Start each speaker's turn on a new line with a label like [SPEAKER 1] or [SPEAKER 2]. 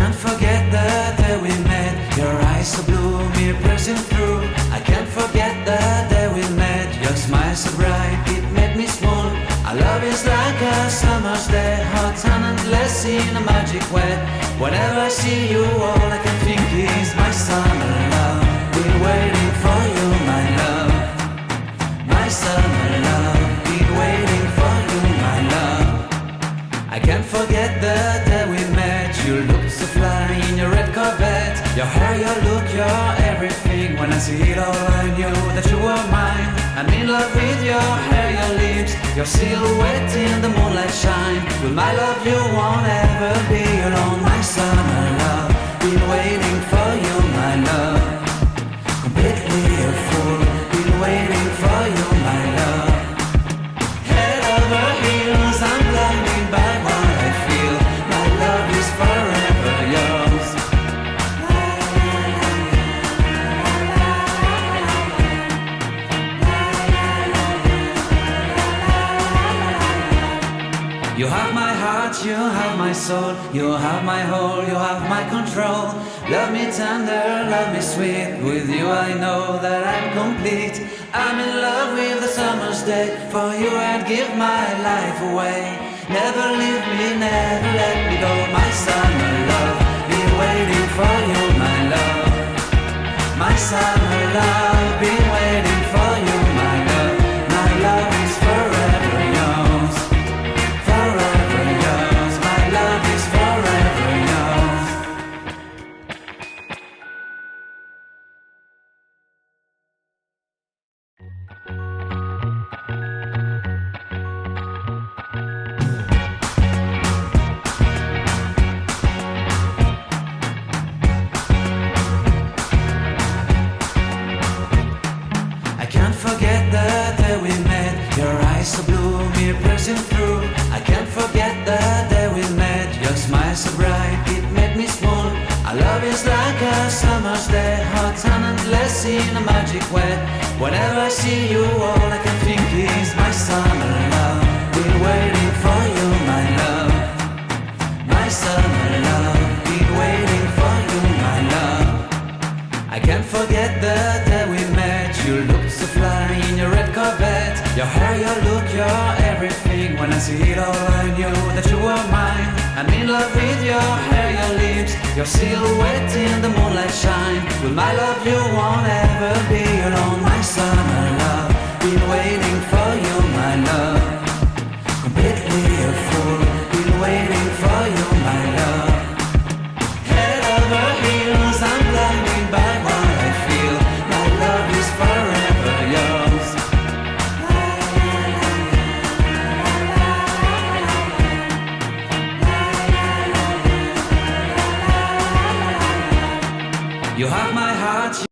[SPEAKER 1] can't forget the day we met. Your eyes so blue, me pressing through. I can't forget the day we met. Your smile so bright, it made me swoon. Our love is like a summer's day, hot and endless in a magic way. Whenever I see you, all I can think is my summer love. Been waiting for you, my love. My summer love. Been waiting for you, my love. I can't forget the day we met. You looked so fly in your red Corvette. Your hair, your look, your everything. When I see it all, I knew that you were mine. I'm in love with your hair, your lips, your silhouette in the moonlight shine. With my love you won't ever be alone. My summer love, been waiting for you, my love. Completely a fool, been waiting for you, my love. Head over heels, I'm blinded by what I feel. My love is forever yours. You have my heart, you have my soul. You have my whole, you have my control. Love me tender, love me sweet. With you I know that I'm complete. I'm in love with the summer's day. For you I'd give my life away. Never leave me, never let me go. My summer love, been waiting for you, my love. My summer love, been waiting for you, my love. My love is forever yours. Forever yours, my love is forever yours. I can't forget the day we met. Your eyes so blue, me pressing through. I can't forget the day we met. Your smile so bright, it made me swoon. Our love is like a summer's day, hot and endless in a magic way. Whenever I see you, all I can think is my summer love. Been waiting for you, my love. My summer love. Been waiting for you, my love. I can't forget the day we met. You looked so fly in your red Corvette. Your hair, your look, your everything. When I see it all, I knew that you were mine. I'm in love with your hair, your lips, your silhouette in the moonlight shine. With my love you won't ever be alone. My summer love, been waiting for you, my love. Completely a fool, been waiting for you, my love. Head over heels, I'm blinded by what I feel. My love is forever yours. You have my heart.